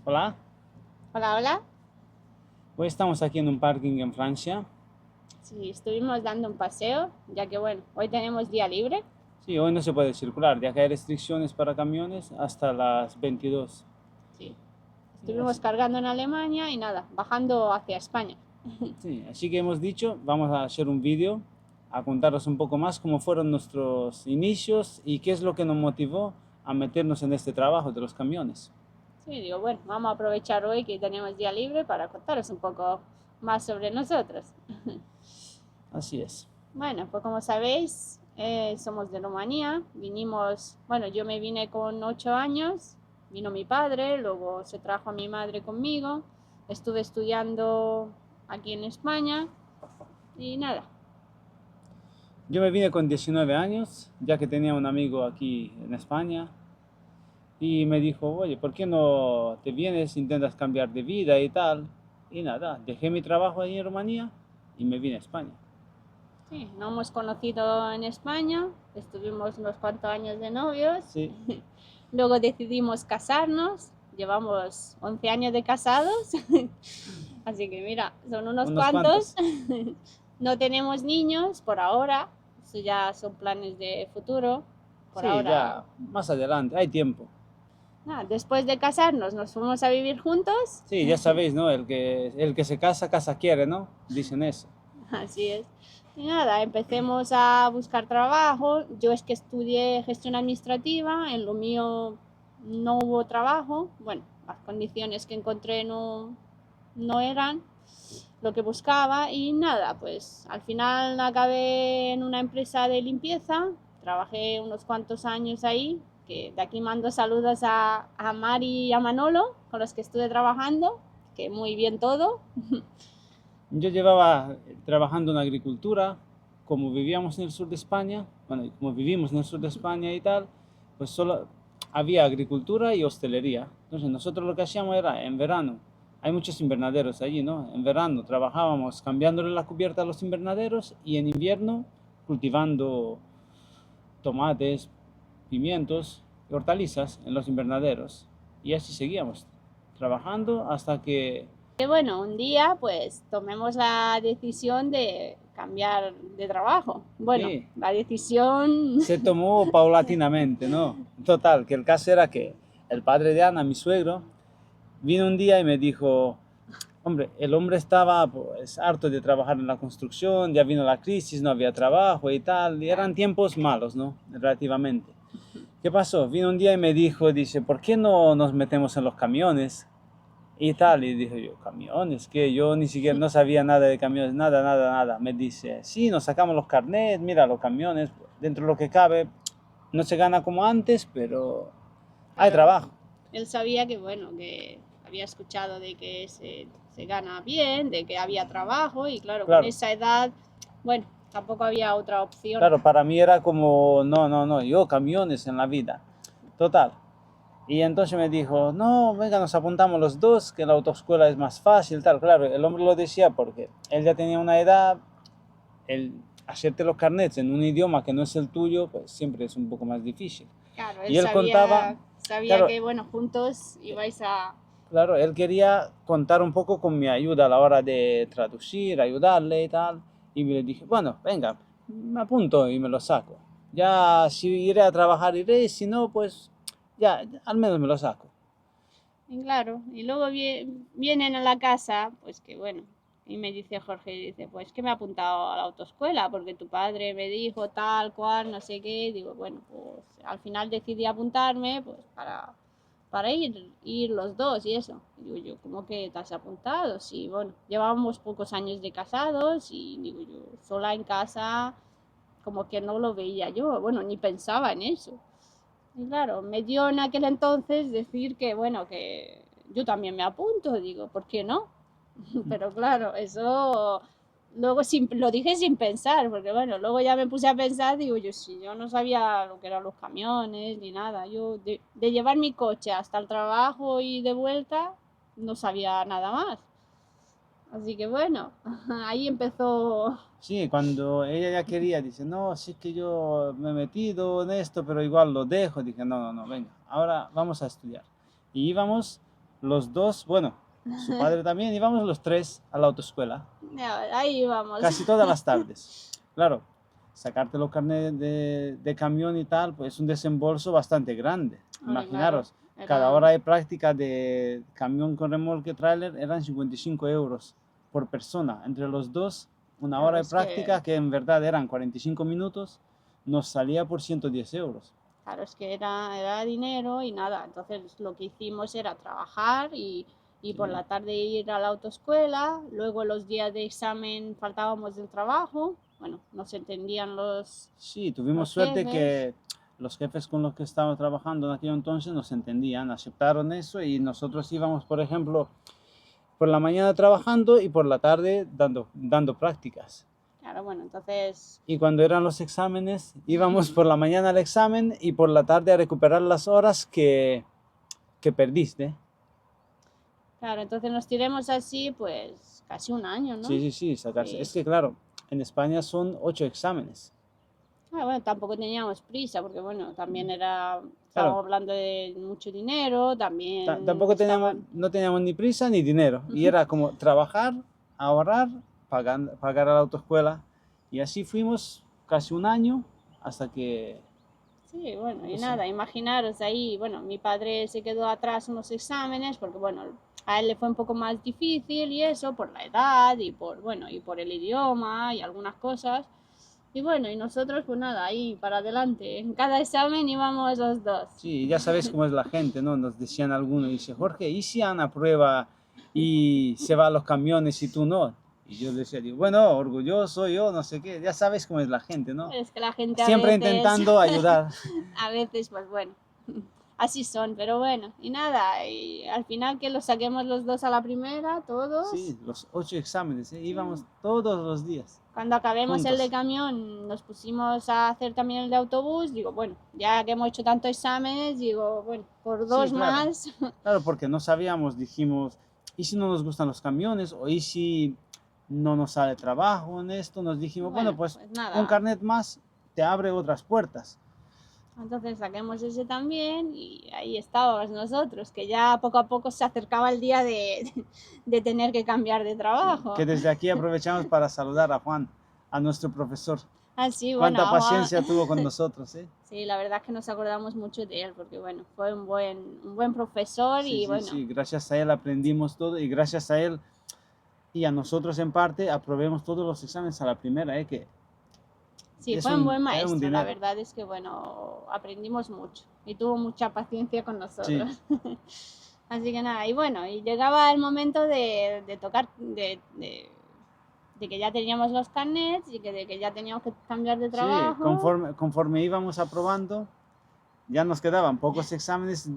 Hola, Hola, hola. hoy estamos aquí en un parking en Francia. Sí, estuvimos dando un paseo, ya que bueno, hoy tenemos día libre. Sí, hoy no se puede circular, ya que hay restricciones para camiones hasta las 22. Sí, Sí, estuvimos cargando en Alemania y nada, bajando hacia España. así que hemos dicho, vamos a hacer un vídeo a contaros un poco más cómo fueron nuestros inicios y qué es lo que nos motivó a meternos en este trabajo de los camiones. Sí, digo, bueno, vamos a aprovechar hoy que tenemos día libre para contaros un poco más sobre nosotros. Así es. Bueno, pues como sabéis, somos de Rumanía. Vinimos, bueno, yo me vine con 8 años, vino mi padre, luego se trajo a mi madre conmigo. Estuve estudiando aquí en España y nada. Yo me vine con 19 años, ya que tenía un amigo aquí en España y me dijo, oye, ¿por qué no te vienes, intentas cambiar de vida y tal? Y nada, dejé mi trabajo ahí en Rumanía y me vine a España. Sí, nos hemos conocido en España, estuvimos unos cuantos años de novios, Sí, luego decidimos casarnos, llevamos 11 años de casados, así que mira, son unos unos cuantos. cuantos. No tenemos niños por ahora, eso ya son planes de futuro. Por Sí, ahora, ya más adelante, hay tiempo. nada, después de casarnos nos fuimos a vivir juntos. Sí, ya sabéis, ¿no? El que se casa, casa quiere, ¿no? Dicen eso. Así es. Y nada, empecemos a buscar trabajo. Yo es que estudié gestión administrativa, en lo mío no hubo trabajo. Bueno, las condiciones que encontré no eran lo que buscaba y nada, pues al final acabé en una empresa de limpieza, trabajé unos cuantos años ahí, que de aquí mando saludos a Mari y a Manolo, con los que estuve trabajando, que muy bien todo. Yo llevaba trabajando en agricultura, como vivíamos en el sur de España, bueno, y como vivimos en el sur de España y tal, pues solo había agricultura y hostelería. Entonces nosotros lo que hacíamos era, en verano, hay muchos invernaderos allí, ¿no? En verano trabajábamos cambiándole la cubierta a los invernaderos y en invierno cultivando tomates, pimientos y hortalizas en los invernaderos. Y así seguíamos trabajando hasta que, Que bueno, un día pues tomemos la decisión de cambiar de trabajo. Bueno, sí, la decisión, se tomó paulatinamente, ¿no? Total, que el caso era que el padre de Ana, mi suegro, vino un día y me dijo, hombre, el hombre estaba pues harto de trabajar en la construcción, ya vino la crisis, no había trabajo y tal, y eran tiempos malos, ¿no? Relativamente. ¿Qué pasó? Vino un día y me dijo, dice, ¿por qué no nos metemos en los camiones? Y tal, y dije yo, camiones, que yo ni siquiera no sabía nada de camiones, nada, nada, nada. Me dice, sí, nos sacamos los carnets, mira los camiones, dentro de lo que cabe, no se gana como antes, pero hay claro, trabajo. él sabía que bueno, que había escuchado de que se gana bien, de que había trabajo y claro, con Claro, esa edad, bueno, tampoco había otra opción. claro, para mí era como, no, no, no, yo camiones en la vida. Total. Y entonces me dijo, no, venga, nos apuntamos los dos, que la autoescuela es más fácil, tal. Claro, el hombre lo decía porque él ya tenía una edad, el hacerte los carnets en un idioma que no es el tuyo, pues siempre es un poco más difícil. Claro, él Y él contaba, sabía claro, que bueno, juntos ibais a... claro, él quería contar un poco con mi ayuda a la hora de traducir, ayudarle y tal. Y le dije, bueno, venga, me apunto y me lo saco. Ya si iré a trabajar iré, si no, pues ya, al menos me lo saco. Y claro, y luego vienen a la casa, pues que bueno, y me dice Jorge, dice, pues que me ha apuntado a la autoescuela, porque tu padre me dijo tal cual, no sé qué, y digo, bueno, pues al final decidí apuntarme, pues para ir los dos y eso. Y digo yo, ¿cómo que te has apuntado? Sí, bueno, llevábamos pocos años de casados y digo yo, sola en casa, como que no lo veía yo, bueno, ni pensaba en eso. Y claro, me dio en aquel entonces decir que, bueno, que yo también me apunto, digo, ¿por qué no? Pero claro, eso luego lo dije sin pensar, porque bueno, luego ya me puse a pensar, digo, yo sí, yo no sabía lo que eran los camiones ni nada. Yo de llevar mi coche hasta el trabajo y de vuelta, no sabía nada más. Así que bueno, ahí empezó. Sí, cuando ella ya quería, dice, no, sí que yo me he metido en esto, pero igual lo dejo. Dije, no, no, no, venga, ahora vamos a estudiar. Y íbamos los dos, bueno, su padre también, íbamos los tres a la autoescuela, Ya, ahí vamos. casi todas las tardes. Claro, sacarte los carnet de camión y tal, pues es un desembolso bastante grande. Hombre, Imaginaros, claro, cada era- hora de práctica de camión con remolque trailer eran 55 euros por persona. Entre los dos, una Claro, hora de es práctica, que en verdad eran 45 minutos, nos salía por 110 euros. claro, es que era dinero y nada. Entonces lo que hicimos era trabajar y por Sí. la tarde ir a la autoescuela. Luego los días de examen faltábamos del trabajo. Bueno, no se entendían Sí, tuvimos los suerte jefes. que los jefes con los que estaba trabajando en aquel entonces nos entendían, aceptaron eso y nosotros íbamos, por ejemplo, por la mañana trabajando y por la tarde dando prácticas. Claro, bueno, entonces, Y cuando eran los exámenes, íbamos por la mañana al examen y por la tarde a recuperar las horas que perdiste. claro, entonces nos tiremos así, pues casi un año, ¿no? Sí, sí, sí, sacarse. Sí. Es que claro, en España son 8 exámenes. Ah, bueno, tampoco teníamos prisa, porque bueno, también estábamos Claro, hablando de mucho dinero, también tampoco estaban, no teníamos ni prisa ni dinero. Y era como trabajar, ahorrar, pagar a la autoescuela. Y así fuimos casi un año hasta que, sí, bueno, y pues, nada, imaginaros ahí, bueno, mi padre se quedó atrás unos exámenes, porque bueno, a él le fue un poco más difícil y eso, por la edad y por, bueno, y por el idioma y algunas cosas. Y bueno, y nosotros, pues nada, ahí para adelante. En cada examen íbamos los dos. sí, ya sabes cómo es la gente, ¿no? Nos decían algunos, dice, Jorge, ¿y si Ana prueba y se va a los camiones y tú no? Y yo decía, digo, bueno, orgulloso yo, no sé qué, ya sabes cómo es la gente, ¿no? Es que la gente a Siempre veces, intentando ayudar. a veces, pues bueno, así son, pero bueno, y nada, y al final que los saquemos los dos a la primera, todos. Sí, los 8 exámenes, ¿eh? Sí. Íbamos todos los días, Cuando acabemos el de juntos. camión, nos pusimos a hacer también el de autobús. Digo, bueno, ya que hemos hecho tantos exámenes, digo, bueno, por dos Sí, claro. más. Claro, porque no sabíamos, dijimos, ¿y si no nos gustan los camiones? ¿O y si no nos sale trabajo en esto? Nos dijimos, bueno, Bueno, pues pues un nada. carnet más te abre otras puertas. Entonces saquemos ese también y ahí estábamos nosotros, que ya poco a poco se acercaba el día de tener que cambiar de Sí, trabajo. que desde aquí aprovechamos para saludar a Juan, a nuestro profesor. Así, bueno, Cuánta paciencia tuvo con nosotros, ¿eh? sí, la verdad es que nos acordamos mucho de él, porque bueno, fue un buen profesor Sí, y sí, bueno, sí, gracias a él aprendimos todo y gracias a él y a nosotros en parte aprobemos todos los exámenes a la primera, ¿eh? Que sí, fue un buen era un maestro, la dinero. verdad es que bueno, aprendimos mucho y tuvo mucha paciencia con Sí, nosotros. Así que nada, y bueno, y llegaba el momento de tocar, de que ya teníamos los carnets y que de que ya teníamos que cambiar de sí, trabajo. conforme íbamos aprobando, ya nos quedaban pocos exámenes.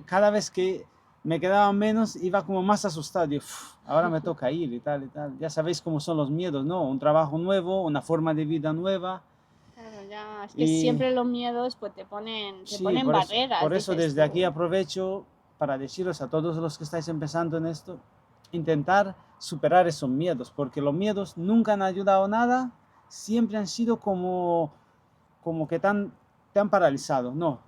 Cada vez que me quedaban menos, iba como más asustado. Digo, "Uf, ahora me toca ir y tal y tal. Ya sabéis cómo son los miedos, ¿no? Un trabajo nuevo, una forma de vida nueva. Claro, ya, es que Y siempre los miedos pues te sí, ponen barreras, por eso dices desde aquí tú. aprovecho para deciros a todos los que estáis empezando en esto, intentar superar esos miedos, porque los miedos nunca han ayudado a nada, siempre han sido como que te han paralizado. No,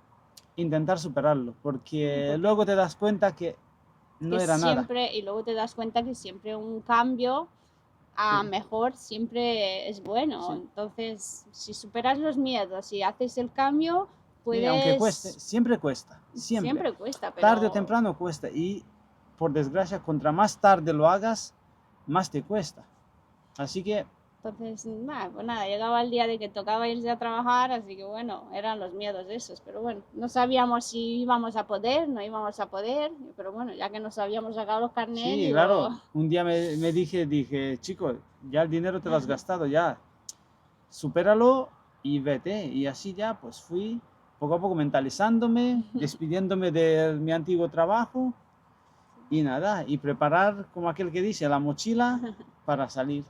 intentar superarlo, Sí, porque porque luego te das cuenta que no que era nada. siempre, y luego te das cuenta que siempre un cambio a Sí, mejor siempre es bueno. sí. Entonces, si superas los miedos y haces el cambio, Sí, aunque cueste, puedes, siempre cuesta, siempre. siempre cuesta, Tarde o pero temprano cuesta y por desgracia, contra más tarde lo hagas, más te cuesta. Así que entonces, nada, pues nada, llegaba el día de que tocaba irse a trabajar, así que bueno, eran los miedos esos, pero bueno, no sabíamos si íbamos a poder, no íbamos a poder, pero bueno, ya que nos habíamos sacado los carnets, sí, digo, claro, un día me dije, chico, ya el dinero te lo has gastado, ya, supéralo y vete. Y así ya, pues fui poco a poco mentalizándome, despidiéndome de mi antiguo trabajo y nada, y preparar, como aquel que dice, la mochila para salir.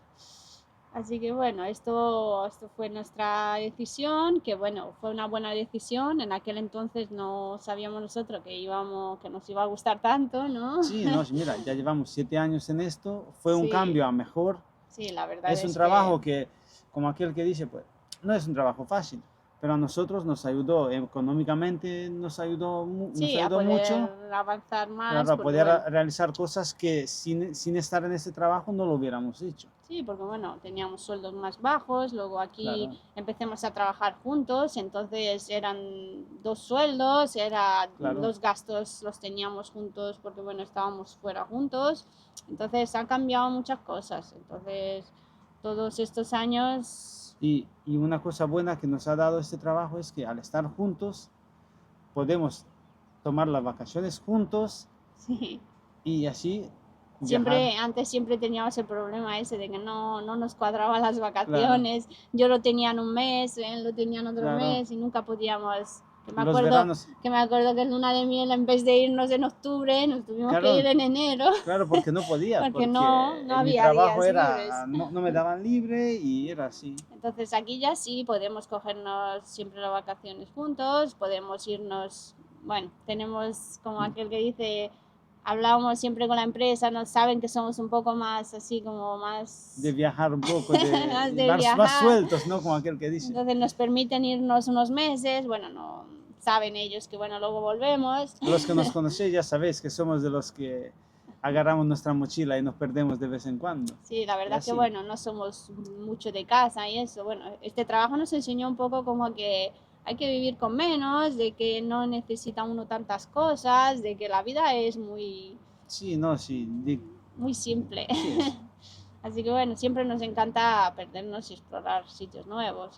así que bueno, esto fue nuestra decisión, que bueno, fue una buena decisión. En aquel entonces no sabíamos nosotros que nos iba a gustar tanto, ¿no? Sí, no, mira, ya llevamos 7 años en esto, fue un Sí, cambio a mejor. sí, la verdad Es un es que trabajo que, como aquel que dice, pues no es un trabajo fácil, pero a nosotros nos ayudó económicamente, nos Sí, a ayudó poder mucho, avanzar más, claro, a porque poder bueno, realizar cosas que sin estar en ese trabajo no lo hubiéramos hecho. sí, porque bueno, teníamos sueldos más bajos, luego aquí Claro, empecemos a trabajar juntos, entonces eran dos sueldos, claro. los gastos los teníamos juntos porque bueno, estábamos fuera juntos, entonces han cambiado muchas cosas, entonces todos estos años, Y una cosa buena que nos ha dado este trabajo es que al estar juntos podemos tomar las vacaciones juntos sí. y así viajar. Antes siempre teníamos el problema ese de que no nos cuadraban las Claro, vacaciones. Yo lo tenía en un mes, él lo tenía en otro claro. mes y nunca podíamos. Los veranos, Que me acuerdo que en luna de miel, en vez de irnos en octubre, nos tuvimos que ir claro, en enero claro, porque no podía, porque porque no en mi había trabajo días libres. era, no me daban libre y era así. Entonces aquí ya sí podemos cogernos siempre las vacaciones juntos, podemos irnos, bueno, tenemos como aquel que dice, hablábamos siempre con la empresa, nos saben que somos un poco más así como De más, viajar un poco, más de de más viajar, sueltos, ¿no? Como aquel que dice. entonces nos permiten irnos unos meses, bueno, no saben ellos que bueno, luego volvemos. A los que nos conocéis ya sabéis que somos de los que agarramos nuestra mochila y nos perdemos de vez en cuando. Sí, la Y verdad que así. bueno, no somos mucho de casa y eso. Bueno, este trabajo nos enseñó un poco como que hay que vivir con menos, de que no necesita uno tantas cosas, de que la vida es Sí, no, sí, muy simple. así es. Así que bueno, siempre nos encanta perdernos y explorar sitios nuevos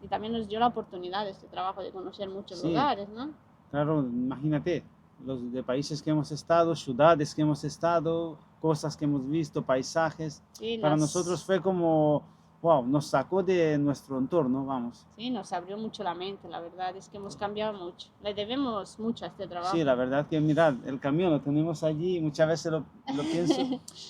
y también nos dio la oportunidad de este trabajo de conocer muchos Sí, lugares, ¿no? claro, imagínate, los de países que hemos estado, ciudades que hemos estado, cosas que hemos visto, paisajes. Sí, Para nosotros fue como, wow, nos sacó de nuestro entorno, vamos. sí, nos abrió mucho la mente, la verdad es que hemos cambiado mucho. Le debemos mucho a este Sí, trabajo. la verdad que mirad, el camión lo tenemos allí y muchas veces lo pienso.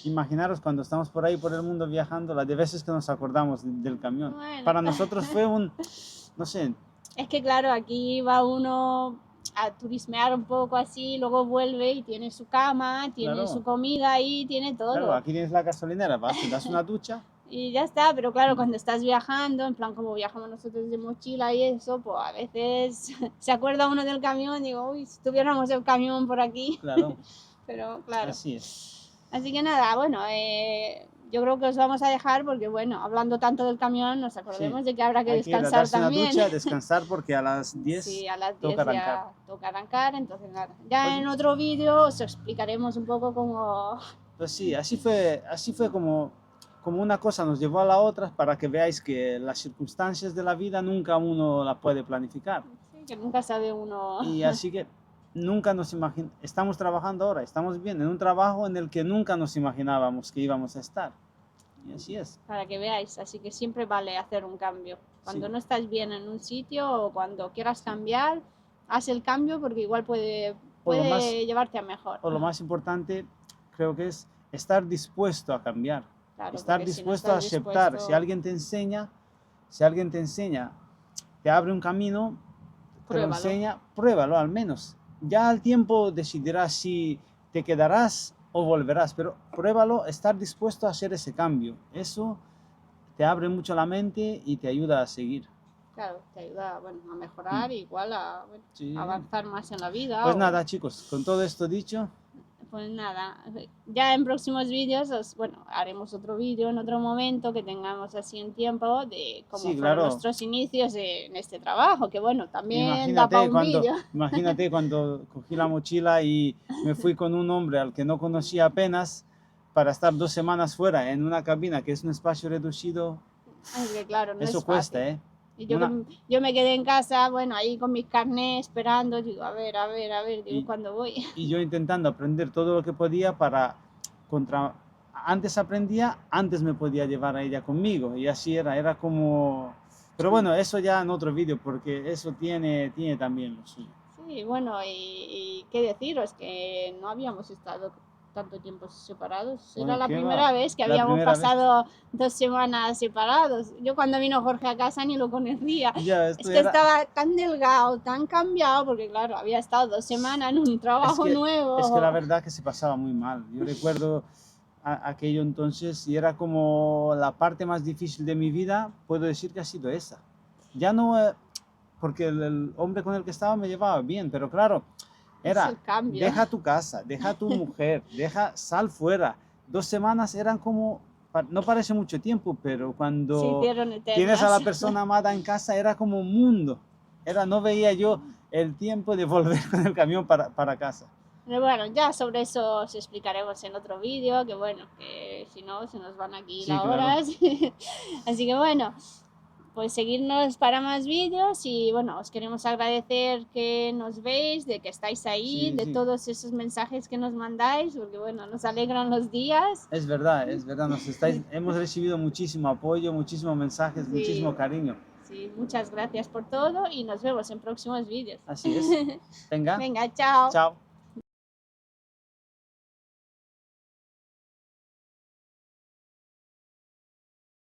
Imaginaros cuando estamos por ahí, por el mundo viajando, las de veces que nos acordamos del camión. Bueno, Para nosotros fue no sé, es que claro, aquí va uno a turismear un poco así, luego vuelve y tiene su cama, tiene su claro, comida ahí, tiene claro, todo. aquí tienes la gasolinera, vas, te das una ducha. Y ya está, pero claro, cuando estás viajando, en plan como viajamos nosotros de mochila y eso, pues a veces se acuerda uno del camión, digo, uy, si tuviéramos el camión por aquí, Claro, pero claro. así es. Así que nada, bueno, yo creo que os vamos a dejar porque, bueno, hablando tanto del camión, nos Sí, acordemos de que habrá que hay que ir a descansar darse una también. ducha, descansar porque a las 10 Sí, a las 10 toca arrancar. ya toca arrancar, entonces nada. Pues, Ya en otro vídeo os explicaremos un poco cómo... pues sí, así fue como una cosa nos llevó a la otra para que veáis que las circunstancias de la vida nunca uno la puede planificar. Sí, que nunca sabe uno Y así que nunca nos imaginamos, estamos trabajando ahora, estamos bien en un trabajo en el que nunca nos imaginábamos que íbamos a estar. Y así es. para que veáis, así que siempre vale hacer un cambio. Cuando Sí, no estás bien en un sitio o cuando quieras cambiar, haz el cambio porque igual o lo más, puede llevarte a mejor. o lo más importante creo que es estar dispuesto a cambiar, Claro, estar porque si no dispuesto a estás aceptar. dispuesto, Si alguien te enseña, te abre un camino, te lo pruébalo. enseña, pruébalo al menos. Ya al tiempo decidirás si te quedarás o volverás, pero pruébalo, estar dispuesto a hacer ese cambio. Eso te abre mucho la mente y te ayuda a seguir. Claro, te ayuda bueno, a Mm, mejorar, igual a bueno, sí. avanzar más en la vida. Pues nada, chicos, con todo esto dicho, Pues nada, ya en próximos vídeos, bueno, haremos otro vídeo en otro momento que tengamos así en tiempo de cómo sí, fueron claro. nuestros inicios en este trabajo, que bueno, también da para un vídeo. Imagínate cuando cogí la mochila y me fui con un hombre al que no conocía apenas para estar 2 semanas fuera en una cabina que es un espacio reducido. Es que claro, no Eso es cuesta, fácil. ¿eh? Y yo, Una- yo me quedé en casa, bueno, ahí con mis carnés esperando, digo, a ver, digo, y, ¿cuándo voy? y yo intentando aprender todo lo que podía para contra... Antes aprendía, antes me podía llevar a ella conmigo y así era como... Pero bueno, eso ya en otro vídeo porque eso tiene también lo suyo. Sí, bueno, y qué deciros, que no habíamos estado tanto tiempo separados. Era Bueno, la ¿qué primera va? vez que La habíamos primera vez. pasado 2 semanas separados. Yo cuando vino Jorge a casa ni lo conocía. Ya, Es que estaba tan delgado, tan cambiado, porque claro, había estado 2 semanas en un trabajo Es que la nuevo. verdad que se pasaba muy mal. Yo recuerdo aquello entonces y era como la parte más difícil de mi vida, puedo decir que ha sido esa. Ya no, porque el hombre con el que estaba me llevaba bien, pero claro, Es era, el cambio. deja tu casa, deja tu mujer, sal fuera. 2 semanas eran como, no parece mucho tiempo, pero Se cuando hicieron tienes a la eternas. persona amada en casa era como un mundo. No veía yo el tiempo de volver con el camión para casa. Pero bueno, ya sobre eso os explicaremos en otro vídeo, que bueno, que si no se nos van aquí Sí, las claro. horas. Así que bueno, pues seguirnos para más vídeos y bueno, os queremos agradecer que nos veis, de que estáis ahí, Sí, de sí. todos esos mensajes que nos mandáis, porque bueno, nos alegran los días. Es verdad, hemos recibido muchísimo apoyo, muchísimos mensajes, Sí. muchísimo cariño. Sí, muchas gracias por todo y nos vemos en próximos vídeos. Así es. Venga, Venga, chao. chao.